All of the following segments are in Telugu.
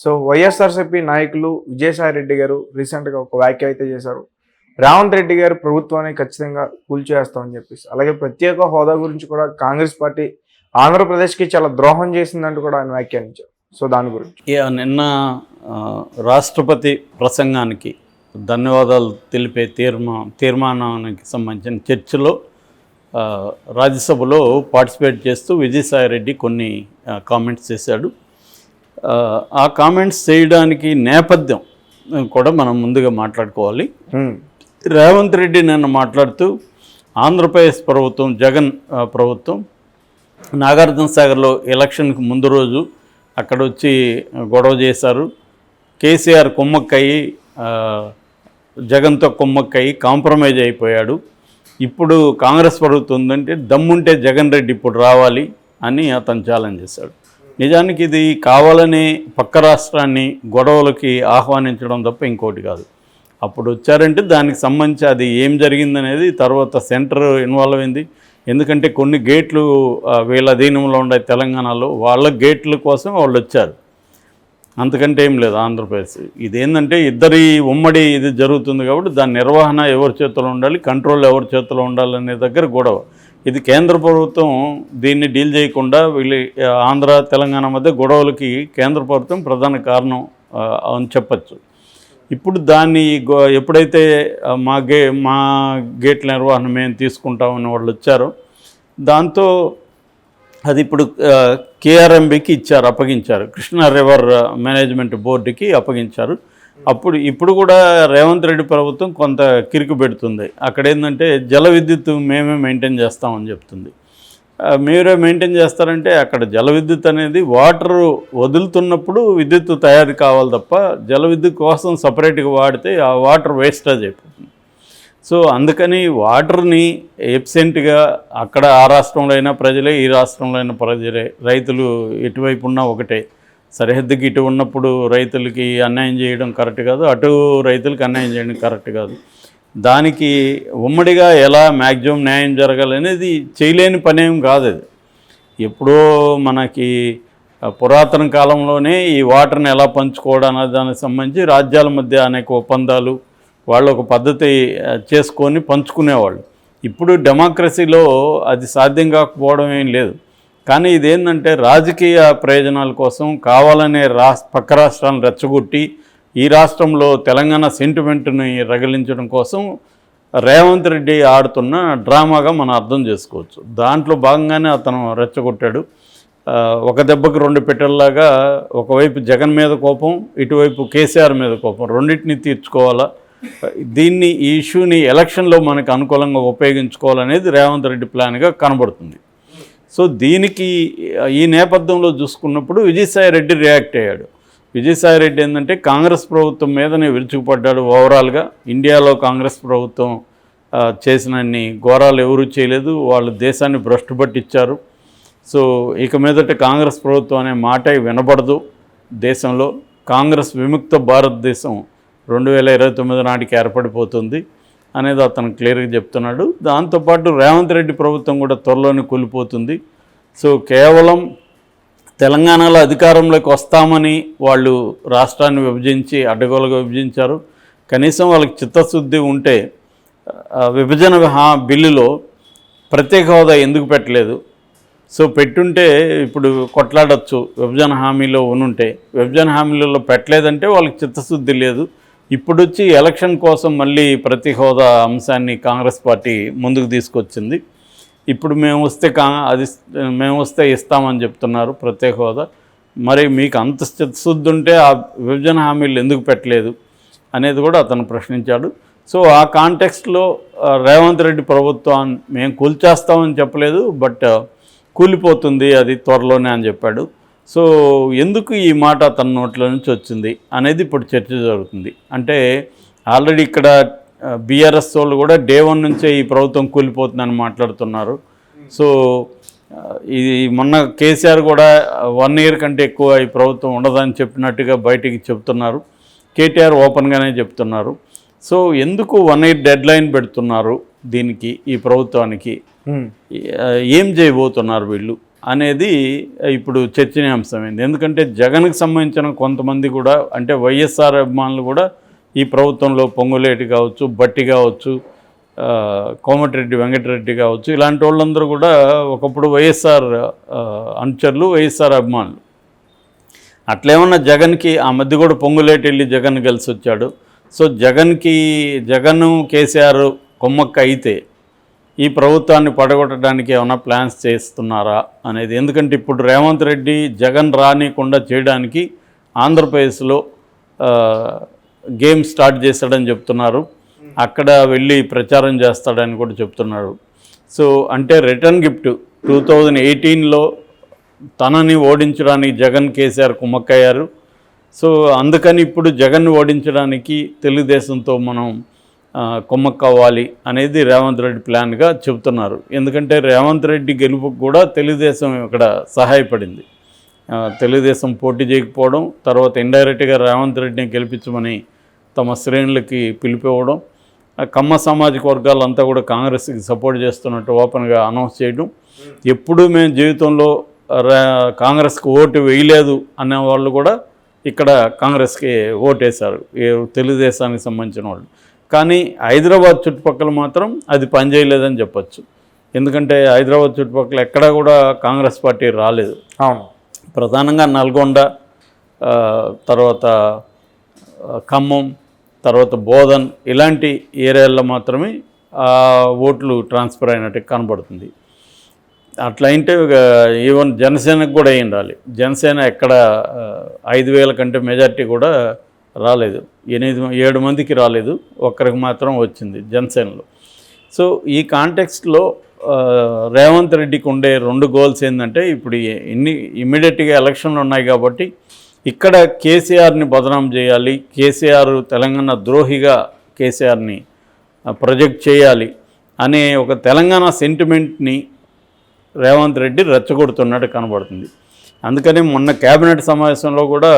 సో వైఎస్ఆర్సీపీ నాయకులు విజయసాయిరెడ్డి గారు రీసెంట్గా ఒక వ్యాఖ్య అయితే చేశారు. రేవంత్ రెడ్డి గారు ప్రభుత్వాన్ని ఖచ్చితంగా కూల్చేస్తామని చెప్పేసి, అలాగే ప్రత్యేక హోదా గురించి కూడా కాంగ్రెస్ పార్టీ ఆంధ్రప్రదేశ్కి చాలా ద్రోహం చేసిందంటూ కూడా ఆయన వ్యాఖ్యానించారు. సో దాని గురించి నిన్న రాష్ట్రపతి ప్రసంగానికి ధన్యవాదాలు తెలిపే తీర్మానానికి సంబంధించిన చర్చలో రాజ్యసభలో పార్టిసిపేట్ చేస్తూ విజయసాయిరెడ్డి కొన్ని కామెంట్స్ చేశాడు. ఆ కామెంట్స్ చేయడానికి నేపథ్యం కూడా మనం ముందుగా మాట్లాడుకోవాలి. రేవంత్ రెడ్డి నిన్న మాట్లాడుతూ ఆంధ్రప్రదేశ్ ప్రభుత్వం, జగన్ ప్రభుత్వం నాగార్జున సాగర్లో ఎలక్షన్కి ముందు రోజు అక్కడ వచ్చి గొడవ చేశారు. కేసీఆర్ కుమ్మక్కయ్యి జగన్తో కుమ్మక్కయ్యి కాంప్రమైజ్ అయిపోయాడు. ఇప్పుడు కాంగ్రెస్ ప్రభుత్వం ఉందంటే దమ్ముంటే జగన్ రెడ్డి ఇప్పుడు రావాలి అని అతను ఛాలెంజ్ చేశాడు. నిజానికి ఇది కావాలని పక్క రాష్ట్రాన్ని గొడవలకి ఆహ్వానించడం తప్ప ఇంకోటి కాదు. అప్పుడు వచ్చారంటే దానికి సంబంధించి అది ఏం జరిగిందనేది తర్వాత సెంటర్ ఇన్వాల్వ్ అయింది. ఎందుకంటే కొన్ని గేట్లు వీళ్ళ అధీనంలో ఉండే తెలంగాణలో వాళ్ళ గేట్ల కోసం వాళ్ళు వచ్చారు, అంతకంటే ఏం లేదు. ఆంధ్రప్రదేశ్ ఇదేంటంటే ఇద్దరి ఉమ్మడి ఇది జరుగుతుంది కాబట్టి దాని నిర్వహణ ఎవరి చేతిలో ఉండాలి, కంట్రోల్ ఎవరి చేతిలో ఉండాలనే దగ్గర గొడవ. ఇది కేంద్ర ప్రభుత్వం దీన్ని డీల్ చేయకుండా వీళ్ళు ఆంధ్ర తెలంగాణ మధ్య గొడవలకి కేంద్ర ప్రభుత్వం ప్రధాన కారణం అని చెప్పచ్చు. ఇప్పుడు దాన్ని ఎప్పుడైతే మా గేట్ల నిర్వహణ మేము తీసుకుంటామని వాళ్ళు వచ్చారో దాంతో అది ఇప్పుడు కేఆర్ఎంబికి ఇచ్చారు, అప్పగించారు. కృష్ణా రివర్ మేనేజ్మెంట్ బోర్డుకి అప్పగించారు. ఇప్పుడు కూడా రేవంత్ రెడ్డి ప్రభుత్వం కొంత కిరికి పెడుతుంది. అక్కడ ఏంటంటే జల విద్యుత్ మేమే మెయింటైన్ చేస్తామని చెప్తుంది. మీరే మెయింటైన్ చేస్తారంటే అక్కడ జల విద్యుత్ అనేది వాటర్ వదులుతున్నప్పుడు విద్యుత్ తయారు కావాలి తప్ప జల విద్యుత్ కోసం సపరేట్గా వాడితే ఆ వాటర్ వేస్టేజ్ అయిపోతుంది. సో అందుకని వాటర్ని ఎబ్సెంట్గా అక్కడ ఆ రాష్ట్రంలో అయినా ప్రజలే, ఈ రాష్ట్రంలో అయినా ప్రజలే, రైతులు ఎటువైపు ఉన్నా ఒకటే. సరిహద్దుకి ఇటు ఉన్నప్పుడు రైతులకి అన్యాయం చేయడం కరెక్ట్ కాదు, అటు రైతులకి అన్యాయం చేయడం కరెక్ట్ కాదు. దానికి ఉమ్మడిగా ఎలా మ్యాక్సిమం న్యాయం జరగాలనేది చేయలేని పనేం కాదు. అది ఎప్పుడో మనకి పురాతన కాలంలోనే ఈ వాటర్ని ఎలా పంచుకోవడం అనే దానికి సంబంధించి రాజ్యాల మధ్య అనేక ఒప్పందాలు వాళ్ళు ఒక పద్ధతి చేసుకొని పంచుకునేవాళ్ళు. ఇప్పుడు డెమోక్రసీలో అది సాధ్యం కాకపోవడం ఏం లేదు. కానీ ఇదేంటంటే రాజకీయ ప్రయోజనాల కోసం కావాలనే పక్క రాష్ట్రాలను రెచ్చగొట్టి ఈ రాష్ట్రంలో తెలంగాణ సెంటిమెంట్ని రగిలించడం కోసం రేవంత్ రెడ్డి ఆడుతున్న డ్రామాగా మనం అర్థం చేసుకోవచ్చు. దాంట్లో భాగంగానే అతను రెచ్చగొట్టాడు. ఒక దెబ్బకు రెండు పెట్టెల్లాగా ఒకవైపు జగన్ మీద కోపం, ఇటువైపు కేసీఆర్ మీద కోపం, రెండింటిని తీర్చుకోవాలా, దీన్ని ఈ ఇష్యూని ఎలక్షన్లో మనకు అనుకూలంగా ఉపయోగించుకోవాలనేది రేవంత్ రెడ్డి ప్లాన్గా కనబడుతుంది. సో దీనికి ఈ నేపథ్యంలో చూసుకున్నప్పుడు విజయసాయిరెడ్డి రియాక్ట్ అయ్యాడు. విజయసాయిరెడ్డి ఏంటంటే కాంగ్రెస్ ప్రభుత్వం మీదనే విరుచుకుపడ్డాడు. ఓవరాల్గా ఇండియాలో కాంగ్రెస్ ప్రభుత్వం చేసినన్ని ఘోరాలు ఎవరూ చేయలేదు, వాళ్ళు దేశాన్ని భ్రష్టు పట్టించారు. సో ఇక మీదట కాంగ్రెస్ ప్రభుత్వం అనే మాటే వినబడదు దేశంలో. కాంగ్రెస్ విముక్త భారతదేశం 2029 నాటికి ఏర్పడిపోతుంది అనేది అతను క్లియర్గా చెప్తున్నాడు. దాంతోపాటు రేవంత్ రెడ్డి ప్రభుత్వం కూడా త్వరలోనే కూలిపోతుంది. సో కేవలం తెలంగాణలో అధికారంలోకి వస్తామని వాళ్ళు రాష్ట్రాన్ని విభజించి అడ్డగోలుగా విభజించారు. కనీసం వాళ్ళకి చిత్తశుద్ధి ఉంటే విభజన బిల్లులో ప్రత్యేక హోదా ఎందుకు పెట్టలేదు? సో పెట్టుంటే ఇప్పుడు కొట్లాడచ్చు. విభజన హామీలో ఉనుంటే విభజన హామీలలో పెట్టలేదంటే వాళ్ళకి చిత్తశుద్ధి లేదు. ఇప్పుడు వచ్చి ఎలక్షన్ కోసం మళ్ళీ ప్రతి హోదా అంశాన్ని కాంగ్రెస్ పార్టీ ముందుకు తీసుకొచ్చింది. ఇప్పుడు మేము వస్తే ఇస్తామని చెప్తున్నారు ప్రత్యేక హోదా. మరి మీకు అంత చిత్తశుద్ధి ఉంటే ఆ విభజన హామీలు ఎందుకు పెట్టలేదు అనేది కూడా అతను ప్రశ్నించాడు. సో ఆ కాంటెక్స్ట్లో రేవంత్ రెడ్డి ప్రభుత్వం మేము కూల్చేస్తామని చెప్పలేదు, బట్ కూలిపోతుంది అది త్వరలోనే అని చెప్పాడు. సో ఎందుకు ఈ మాట తన నోట్ల నుంచి వచ్చింది అనేది ఇప్పుడు చర్చ జరుగుతుంది. అంటే ఆల్రెడీ ఇక్కడ బీఆర్ఎస్ వాళ్ళు కూడా డే 1 నుంచే ఈ ప్రభుత్వం కూలిపోతుందని మాట్లాడుతున్నారు. సో ఇది మొన్న కేసీఆర్ కూడా 1 ఇయర్ కంటే ఎక్కువ ఈ ప్రభుత్వం ఉండదని చెప్పినట్టుగా బయటికి చెప్తున్నారు. కేటీఆర్ ఓపెన్గానే చెప్తున్నారు. సో ఎందుకు 1 ఇయర్ డెడ్ లైన్ పెడుతున్నారు దీనికి, ఈ ప్రభుత్వానికి? ఏం చేయబోతున్నారు వీళ్ళు అనేది ఇప్పుడు చర్చనీయాంశమైంది. ఎందుకంటే జగన్కి సంబంధించిన కొంతమంది కూడా అంటే వైఎస్ఆర్ అభిమానులు కూడా ఈ ప్రభుత్వంలో పొంగులేటి కావచ్చు, బట్టి కావచ్చు, కోమటిరెడ్డి వెంకటరెడ్డి కావచ్చు, ఇలాంటి వాళ్ళందరూ కూడా ఒకప్పుడు వైఎస్ఆర్ అనుచరులు, వైఎస్ఆర్ అభిమానులు. అట్లేమన్నా జగన్కి ఆ మధ్య కూడా పొంగులేటి వెళ్ళి జగన్ కలిసి వచ్చాడు. సో జగన్ కేసీఆర్ కొమ్మక్క అయితే ఈ ప్రభుత్వాన్ని పడగొట్టడానికి ఏమైనా ప్లాన్స్ చేస్తున్నారా అనేది. ఎందుకంటే ఇప్పుడు రేవంత్ రెడ్డి జగన్ రానికుండా చేయడానికి ఆంధ్రప్రదేశ్లో గేమ్ స్టార్ట్ చేశాడని చెప్తున్నారు. అక్కడ వెళ్ళి ప్రచారం చేస్తాడని కూడా చెప్తున్నారు. సో అంటే రిటర్న్ గిఫ్ట్ 2018లో తనని ఓడించడానికి జగన్ కేసీఆర్ కుమ్మక్కయ్యారు. సో అందుకని ఇప్పుడు జగన్ ఓడించడానికి తెలుగుదేశంతో మనం కుమ్మక్కవ్వాలి అనేది రేవంత్ రెడ్డి ప్లాన్గా చెబుతున్నారు. ఎందుకంటే రేవంత్ రెడ్డి గెలుపుకు కూడా తెలుగుదేశం ఇక్కడ సహాయపడింది. తెలుగుదేశం పోటీ చేయకపోవడం, తర్వాత ఇండైరెక్ట్గా రేవంత్ రెడ్డిని గెలిపించమని తమ శ్రేణులకి పిలిపివ్వడం, కమ్మ సామాజిక వర్గాలంతా కూడా కాంగ్రెస్కి సపోర్ట్ చేస్తున్నట్టు ఓపెన్గా అనౌన్స్ చేయడం. ఎప్పుడూ మేము జీవితంలో కాంగ్రెస్కి ఓటు వేయలేదు అనే వాళ్ళు కూడా ఇక్కడ కాంగ్రెస్కి ఓటేశారు, తెలుగుదేశానికి సంబంధించిన వాళ్ళు. కానీ హైదరాబాద్ చుట్టుపక్కల మాత్రం అది పనిచేయలేదని చెప్పచ్చు. ఎందుకంటే హైదరాబాద్ చుట్టుపక్కల ఎక్కడా కూడా కాంగ్రెస్ పార్టీ రాలేదు. అవును, ప్రధానంగా నల్గొండ, తర్వాత ఖమ్మం, తర్వాత బోధన్ ఇలాంటి ఏరియాల్లో మాత్రమే ఓట్లు ట్రాన్స్ఫర్ అయినట్టు కనబడుతుంది. అట్లా అంటే ఈవెన్ జనసేనకు కూడా అయి ఉండాలి. జనసేన ఎక్కడ 5,000 కంటే మెజార్టీ కూడా రాలేదు, 7 మందికి రాలేదు, ఒక్కరికి మాత్రం వచ్చింది జనసేనలో. సో ఈ కాంటెక్స్ట్లో రేవంత్ రెడ్డికి ఉండే 2 గోల్స్ ఏంటంటే, ఇప్పుడు ఇమ్మీడియట్గా ఎలక్షన్లు ఉన్నాయి కాబట్టి ఇక్కడ కేసీఆర్ని బదనాం చేయాలి, కేసీఆర్ తెలంగాణ ద్రోహిగా కేసీఆర్ని ప్రొజెక్ట్ చేయాలి అనే ఒక తెలంగాణ సెంటిమెంట్ని రేవంత్ రెడ్డి రెచ్చగొడుతున్నట్టు కనబడుతుంది. అందుకని మొన్న కేబినెట్ సమావేశంలో కూడా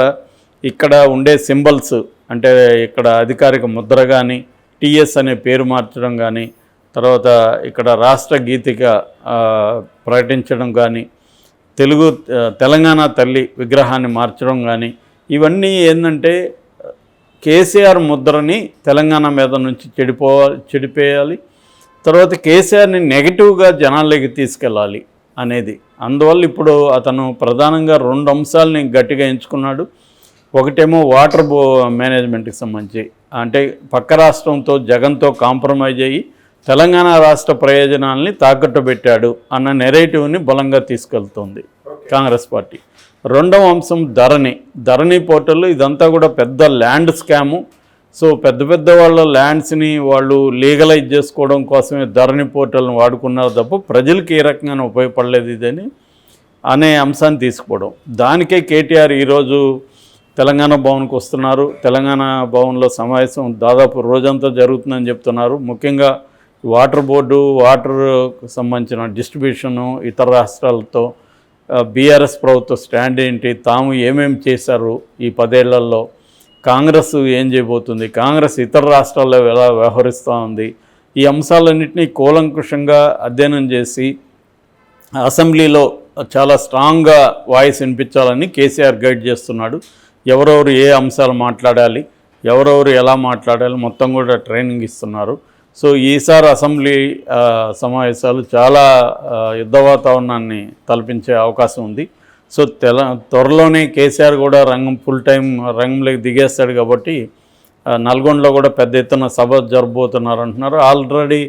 ఇక్కడ ఉండే సింబల్స్ అంటే ఇక్కడ అధికారిక ముద్ర కానీ, టీఎస్ అనే పేరు మార్చడం కానీ, తర్వాత ఇక్కడ రాష్ట్ర గీతిక ప్రకటించడం కానీ, తెలంగాణ తల్లి విగ్రహాన్ని మార్చడం కానీ, ఇవన్నీ ఏంటంటే కేసీఆర్ ముద్రని తెలంగాణ మీద నుంచి చెడిపేయాలి, తర్వాత కేసీఆర్ని నెగిటివ్గా జనాల్లోకి తీసుకెళ్ళాలి అనేది. అందువల్ల ఇప్పుడు అతను ప్రధానంగా 2 అంశాలని గట్టిగా ఎంచుకున్నాడు. ఒకటేమో వాటర్ మేనేజ్మెంట్కి సంబంధించి, అంటే పక్క రాష్ట్రంతో జగన్తో కాంప్రమైజ్ అయ్యి తెలంగాణ రాష్ట్ర ప్రయోజనాల్ని తాకట్టు పెట్టాడు అన్న నెరేటివ్ని బలంగా తీసుకెళ్తుంది కాంగ్రెస్ పార్టీ. 2వ అంశం ధరణి పోర్టల్. ఇదంతా కూడా పెద్ద ల్యాండ్ స్కాము. సో పెద్ద వాళ్ళ ల్యాండ్స్ని వాళ్ళు లీగలైజ్ చేసుకోవడం కోసమే ధరణి పోర్టల్ని వాడుకున్నారు తప్ప ప్రజలకు ఏ రకంగా ఉపయోగపడలేదు ఇదని అనే అంశాన్ని తీసుకుపోవడం. దానికే కేటీఆర్ ఈరోజు తెలంగాణ భవన్కి వస్తున్నారు. తెలంగాణ భవన్లో సమావేశం దాదాపు రోజంతా జరుగుతుందని చెప్తున్నారు. ముఖ్యంగా వాటర్ బోర్డు, వాటర్కు సంబంధించిన డిస్ట్రిబ్యూషను, ఇతర రాష్ట్రాలతో బీఆర్ఎస్ ప్రభుత్వ స్టాండ్ ఏంటి, తాము ఏమేమి చేశారు ఈ 10 ఏళ్లలో, కాంగ్రెస్ ఏం చేయబోతుంది, కాంగ్రెస్ ఇతర రాష్ట్రాల్లో ఎలా వ్యవహరిస్తూ ఉంది, ఈ అంశాలన్నింటినీ కూలంకుషంగా అధ్యయనం చేసి అసెంబ్లీలో చాలా స్ట్రాంగ్గా వాయిస్ వినిపించాలని కేసీఆర్ గైడ్ చేస్తున్నాడు. ఎవరెవరు ఏ అంశాలు మాట్లాడాలి, ఎవరెవరు ఎలా మాట్లాడాలి మొత్తం కూడా ట్రైనింగ్ ఇస్తున్నారు. సో ఈసారి అసెంబ్లీ సమావేశాలు చాలా యుద్ధ వాతావరణాన్ని తలపించే అవకాశం ఉంది. సో త్వరలోనే కేసీఆర్ కూడా ఫుల్ టైం రంగంలోకి దిగేస్తాడు కాబట్టి నల్గొండలో కూడా పెద్ద ఎత్తున సభ జరగబోతున్నారు అంటున్నారు. ఆల్రెడీ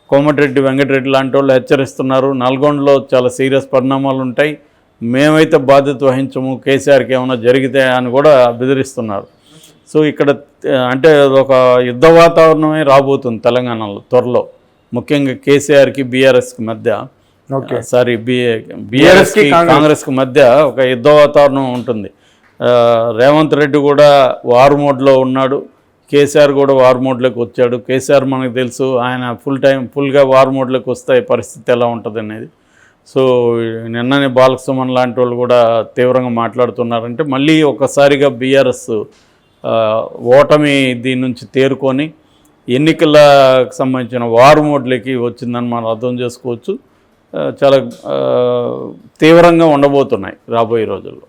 కోమటిరెడ్డి వెంకటరెడ్డి లాంటి వాళ్ళు హెచ్చరిస్తున్నారు, నల్గొండలో చాలా సీరియస్ పరిణామాలు ఉంటాయి, మేమైతే బాధ్యత వహించము, కేసీఆర్కి ఏమైనా జరిగితే అని కూడా బెదిరిస్తున్నారు. సో ఇక్కడ అంటే ఒక యుద్ధ వాతావరణమే రాబోతుంది తెలంగాణలో త్వరలో, ముఖ్యంగా కేసీఆర్కి బీఆర్ఎస్కి మధ్య, బీఆర్ఎస్కి కాంగ్రెస్కి మధ్య ఒక యుద్ధ వాతావరణం ఉంటుంది. రేవంత్ రెడ్డి కూడా వార్ మోడ్లో ఉన్నాడు, కేసీఆర్ కూడా వార్ మోడ్లోకి వచ్చాడు. కేసీఆర్ మనకు తెలుసు, ఆయన ఫుల్గా వార్ మోడ్లోకి వస్తే పరిస్థితి ఎలా ఉంటుంది అనేది. సో నిన్ననే బాలసుమన్ లాంటి వాళ్ళు కూడా తీవ్రంగా మాట్లాడుతున్నారంటే మళ్ళీ ఒకసారిగా బీఆర్ఎస్ ఓటమి దీని నుంచి తేరుకొని ఎన్నికలకు సంబంధించిన వార్ మోడ్లకి వచ్చిందని మనం అర్థం చేసుకోవచ్చు. చాలా తీవ్రంగా ఉండబోతున్నాయి రాబోయే రోజుల్లో.